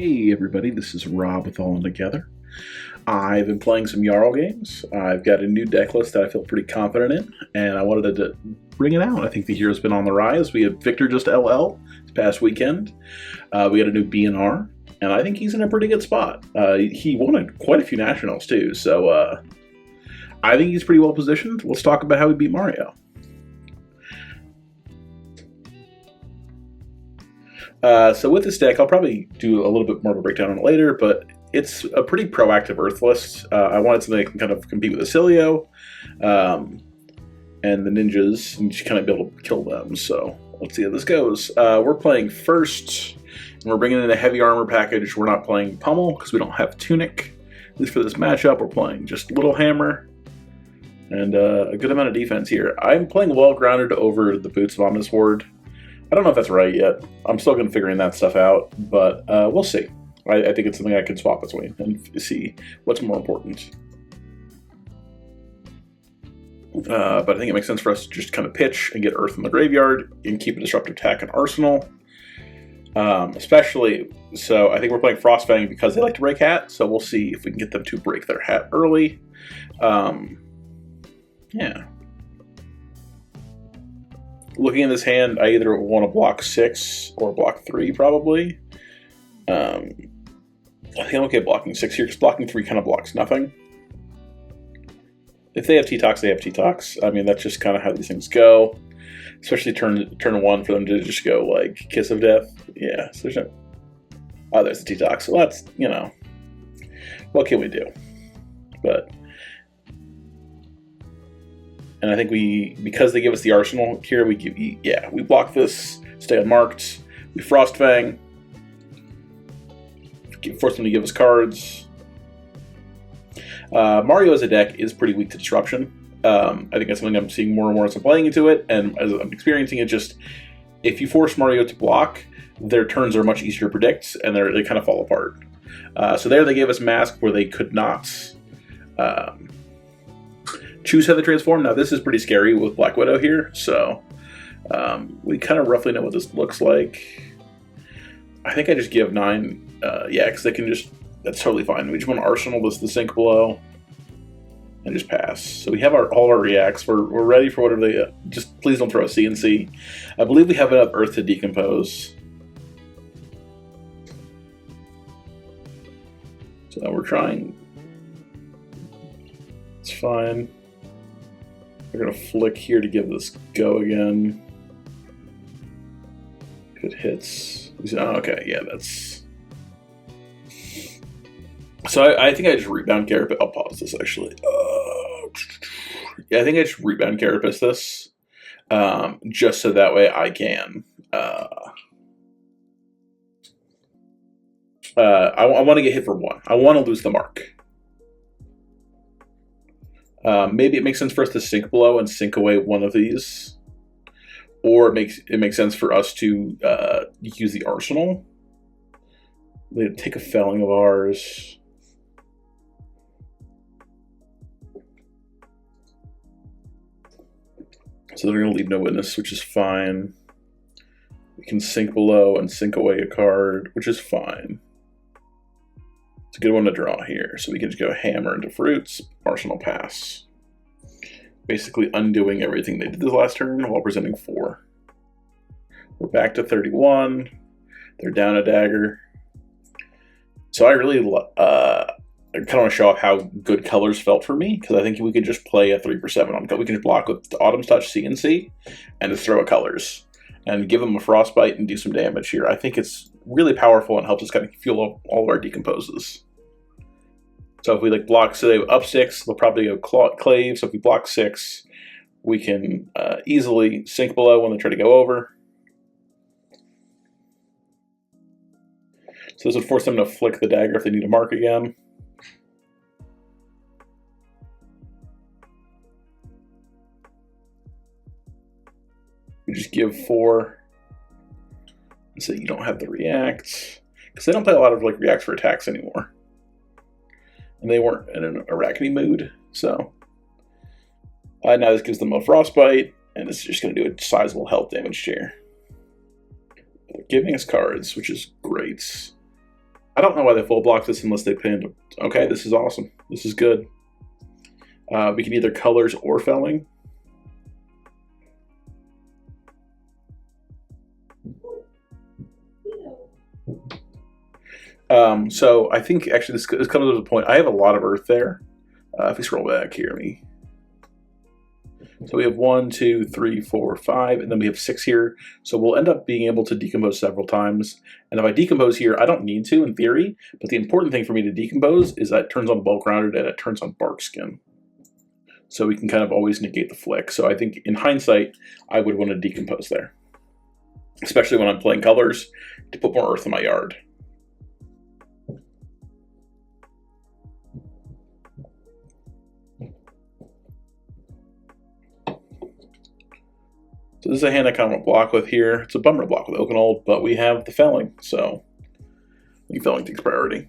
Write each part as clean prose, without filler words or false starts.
Hey everybody, this is Rob with All In Together. I've been playing some Jarl games. I've got a new deck list that I feel pretty confident in, and I wanted to bring it out. I think the hero's been on the rise. We had Victor just LL this past weekend. We got a new BNR, and I think he's in a pretty good spot. He won quite a few nationals too, so I think he's pretty well positioned. Let's talk about how he beat Mario. So with this deck, I'll probably do a little bit more of a breakdown on it later, but it's a pretty proactive Earth list. I wanted something that can kind of compete with Acilio and the ninjas, and just kind of be able to kill them. So let's see how this goes. We're playing first, and we're bringing in a heavy armor package. We're not playing Pummel because we don't have Tunic. At least for this matchup, we're playing just Little Hammer and a good amount of defense here. I'm playing well-grounded over the Boots of Omens Horde. I don't know if that's right yet. I'm still going to figuring that stuff out, but we'll see. I think it's something I can swap between and see what's more important. But I think it makes sense for us to just kind of pitch and get Earth in the graveyard and keep a disruptive attack in Arsenal. Especially, so I think we're playing Frostfang because they like to break hat, so we'll see if we can get them to break their hat early. Yeah. Looking at this hand, I either want to block 6 or block 3, probably. I think I'm okay blocking 6 here, because blocking 3 kind of blocks nothing. If they have T-Tox, they have T-Tox. I mean, that's just kind of how these things go. Especially turn 1 for them to just go, like, Kiss of Death. Yeah, so there's no... Oh, there's the T-Tox. So that's, you know... What can we do? But... And I think because they give us the Arsenal here, we block this, stay unmarked, we Frostfang, force them to give us cards. Mario as a deck is pretty weak to disruption. I think that's something I'm seeing more and more as I'm playing into it, and as I'm experiencing it, just if you force Mario to block, their turns are much easier to predict, and they kind of fall apart. So there they gave us Mask where they could not... choose how they transform. Now this is pretty scary with Black Widow here, so we kind of roughly know what this looks like. I think I just give 9, yeah, because they can just, that's totally fine. We just want to Arsenal this the Sink Below and just pass. So we have all our reacts. We're ready for whatever they, just please don't throw a CNC. I believe we have enough Earth to decompose. So we're trying. It's fine. We're going to flick here to give this go again. If it hits. Oh, okay, yeah, that's... So I think I just rebound Carapace. I'll pause this, actually. Yeah, I think I just rebound Carapace this. Just so that way I can... I want to get hit for 1. I want to lose the mark. Maybe it makes sense for us to Sink Below and sink away one of these, or it makes sense for us to use the Arsenal. They take a Felling of ours. So they're going to leave no witness, which is fine. We can Sink Below and sink away a card, which is fine. It's a good one to draw here, so we can just go Hammer into Fruits, Arsenal pass. Basically undoing everything they did this last turn while presenting 4. We're back to 31. They're down a dagger. So I really I kind of want to show off how good colors felt for me, because I think we could just play a 3 for 7 on. We can just block with the Autumn's Touch CNC and just throw a colors and give them a Frostbite and do some damage here. I think it's really powerful and helps us kind of fuel up all of our decomposes. So if we like block, so they up 6, they'll probably go Clave. So if we block 6, we can easily Sink Below when they try to go over. So this would force them to flick the dagger if they need to mark again. We just give 4. So you don't have the react, because they don't play a lot of like reacts for attacks anymore, and they weren't in an Arakni mood. So now this gives them a Frostbite, and it's just going to do a sizable health damage here. They're giving us cards, which is great. I don't know why they full block this unless they pinned. Okay, this is awesome. This is good. We can either colors or felling. So I think actually this comes to the point. I have a lot of earth there. If we scroll back here, so we have 1, 2, 3, 4, 5, and then we have 6 here. So we'll end up being able to decompose several times. And if I decompose here, I don't need to in theory, but the important thing for me to decompose is that it turns on bulk rounded and it turns on bark skin. So we can kind of always negate the flick. So I think in hindsight, I would want to decompose there, especially when I'm playing colors to put more earth in my yard. So this is a hand I kind of want to block with here. It's a bummer block with Oakenhold, but we have the felling, so I think felling takes priority.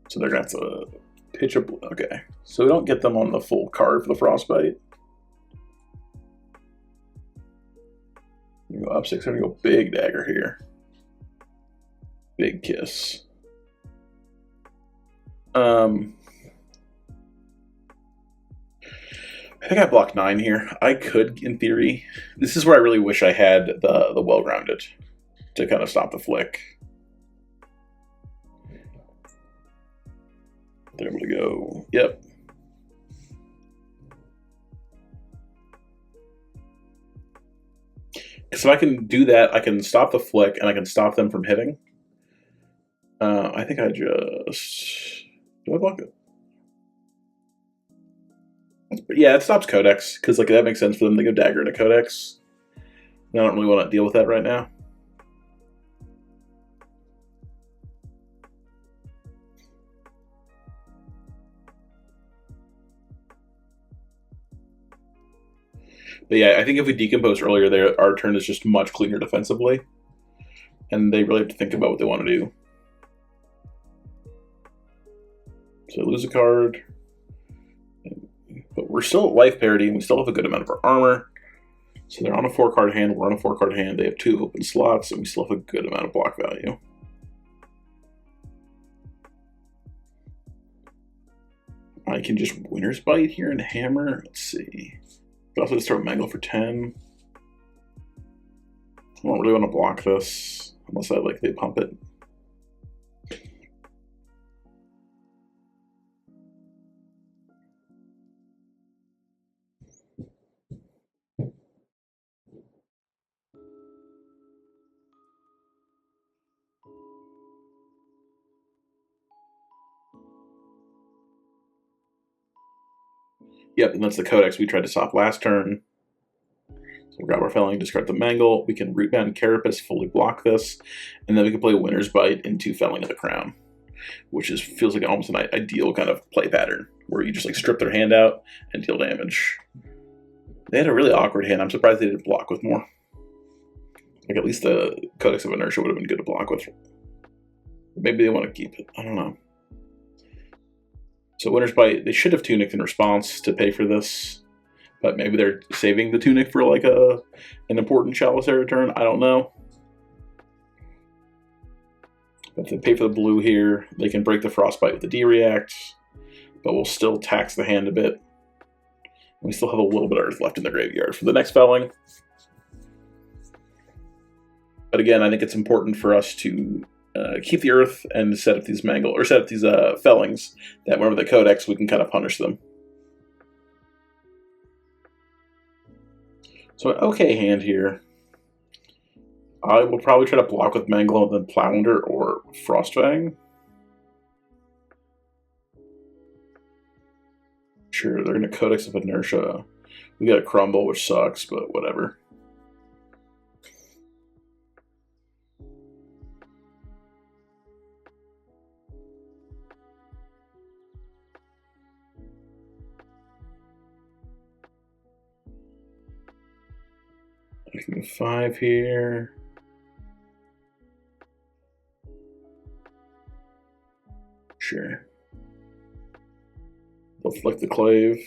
So they're going to have to pitch a... Okay, so we don't get them on the full card for the Frostbite. You go up 6, I'm going to go big dagger here. Big kiss. I think I blocked 9 here. I could, in theory. This is where I really wish I had the well-grounded to kind of stop the flick. They're able to go, yep. Because if I can do that, I can stop the flick and I can stop them from hitting. I think I just... Do I block it? Yeah, it stops Codex, because like that makes sense for them to go dagger into Codex. And I don't really want to deal with that right now. But yeah, I think if we decompose earlier there, our turn is just much cleaner defensively. And they really have to think about what they want to do. So lose a card. But we're still at life parity, and we still have a good amount of our armor. So they're on a 4-card hand, we're on a 4-card hand. They have 2 open slots, and we still have a good amount of block value. I can just Winter's Bite here and hammer. Let's see. But also just throw Mangle for 10. I don't really want to block this unless they pump it. Yep, and that's the Codex we tried to stop last turn. So we'll grab our felling, discard the Mangle. We can Rootbound Carapace, fully block this, and then we can play Winter's Bite into Felling of the Crown, which feels like almost an ideal kind of play pattern, where you just like strip their hand out and deal damage. They had a really awkward hand. I'm surprised they didn't block with more. Like at least the Codex of Inertia would have been good to block with. Maybe they want to keep it. I don't know. So Winter's Bite, they should have Tunicked in response to pay for this, but maybe they're saving the Tunic for like an important Chalice return. I don't know. But if they pay for the blue here, they can break the Frostbite with the D-React, but we'll still tax the hand a bit. We still have a little bit of earth left in the graveyard for the next felling. But again, I think it's important for us to keep the earth and set up these fellings, that whenever the Codex, we can kind of punish them. So an okay hand here. I will probably try to block with Mangle and then Plowlander or Frostfang. Sure, they're going to Codex of Inertia. We got a Crumble, which sucks, but whatever. I can go 5 here. Sure. They'll flick the Clave.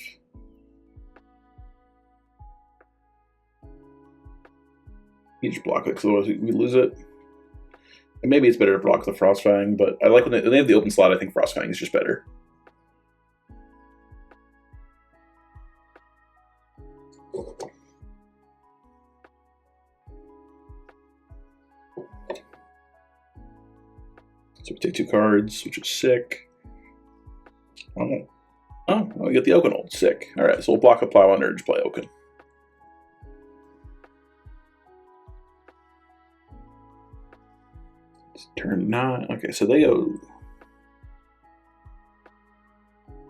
You just block it because otherwise we lose it. And maybe it's better to block the Frostfang, but I like when they have the open slot. I think Frostfang is just better. So we take 2 cards, which is sick. Oh, we got the Oakenold. Sick. All right, so we'll block a Plow Under and just play Oaken. It's turn 9. Okay, so they go.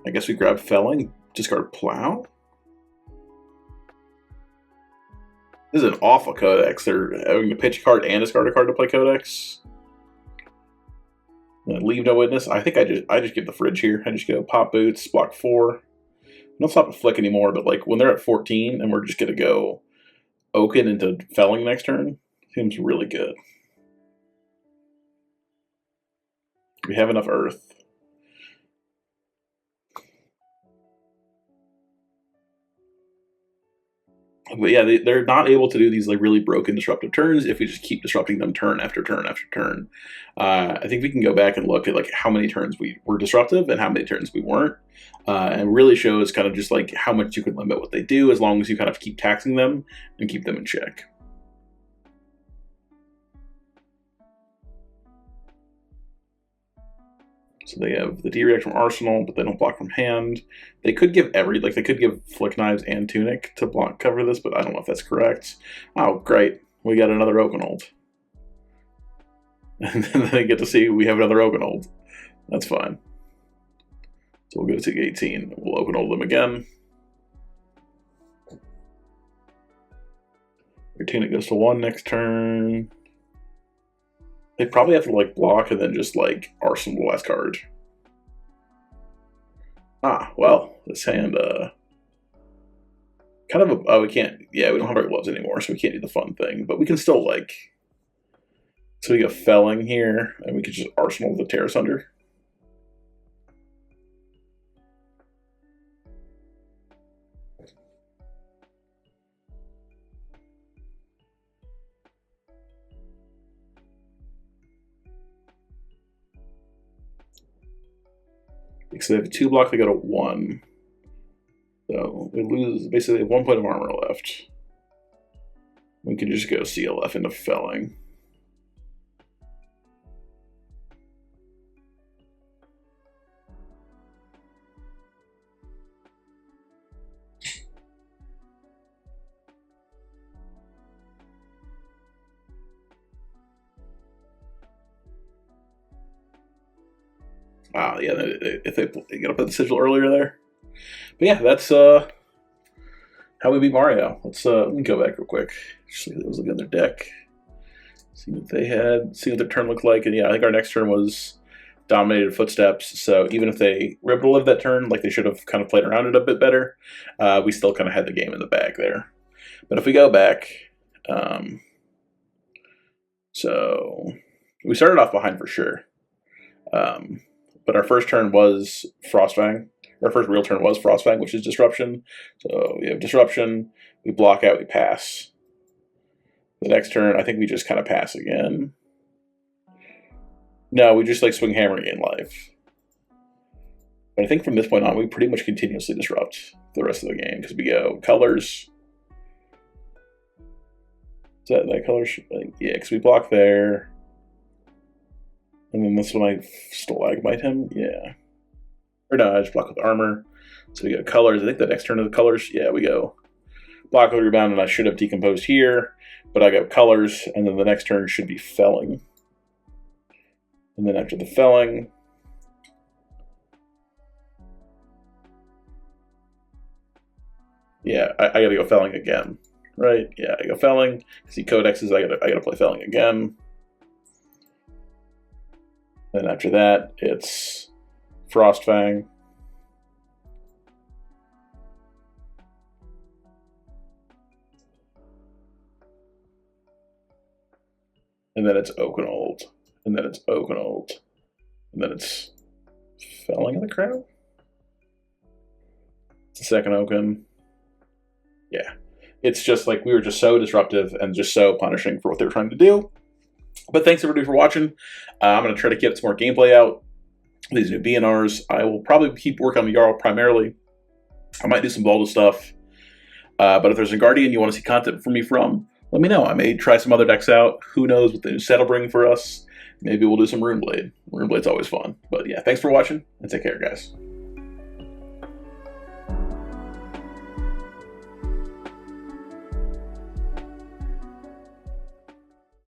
I guess we grab Felling, discard Plow. This is an awful Codex. They're having to pitch a card and discard a card to play Codex. And leave no witness. I think I just give the fridge here. I just go pop boots, block 4. Don't stop a flick anymore, but like when they're at 14 and we're just gonna go Oaken into Felling next turn, seems really good. We have enough Earth. But yeah, they're not able to do these like really broken disruptive turns if we just keep disrupting them turn after turn after turn. I think we can go back and look at like how many turns we were disruptive and how many turns we weren't, and really shows kind of just like how much you can limit what they do as long as you kind of keep taxing them and keep them in check. So they have the D-React from Arsenal, but they don't block from hand. They could give they could give Flick Knives and Tunic to block cover this, but I don't know if that's correct. Oh, great. We got another Oakenold. And then they get to see we have another Oakenold. That's fine. So we'll go to 18. We'll Oakenold them again. Your Tunic goes to 1 next turn. They probably have to like block and then just like Arsenal the last card. Ah, well, this hand kind of we can't, yeah, we don't have our gloves anymore, so we can't do the fun thing, but we can still like, so we got Felling here, and we could just Arsenal the Terrace Under. Because they have 2 block, they go to 1. So we lose, basically, they have 1 point of armor left. We can just go CLF into Felling. Yeah, if they got to put the sigil earlier there. But yeah, that's how we beat Mario. Let me go back real quick. Just look at their deck. See what they had. See what their turn looked like. And yeah, I think our next turn was dominated footsteps. So even if they were able to live that turn, like they should have kind of played around it a bit better, we still kind of had the game in the bag there. But if we go back, so we started off behind for sure. But our first turn was Frostfang. Our first real turn was Frostfang, which is Disruption. So we have Disruption, we block out, we pass. The next turn, I think we just kind of pass again. No, we just like swing hammer in life. But I think from this point on, we pretty much continuously disrupt the rest of the game because we go colors. Is that colors? Yeah, because we block there. And then this one I stalagmite him, yeah. Or no, I just block with armor. So we go colors. I think the next turn of the colors, yeah, we go block with rebound, and I should have decomposed here, but I got colors, and then the next turn should be Felling. And then after the Felling, yeah, I gotta go Felling again, right? Yeah, I go Felling. See codexes, I gotta play Felling again. Then after that, it's Frostfang. And then it's Oakenold. And then it's Oakenold. And then it's Felling of the Crown? It's the second Oaken. Yeah. It's just like we were just so disruptive and just so punishing for what they were trying to do. But thanks everybody for watching. I'm going to try to get some more gameplay out. These new BNRs. I will probably keep working on the Jarl primarily. I might do some Volta stuff. But if there's a Guardian you want to see content from me from, let me know. I may try some other decks out. Who knows what the new set will bring for us. Maybe we'll do some Runeblade. Runeblade's always fun. But yeah, thanks for watching, and take care, guys.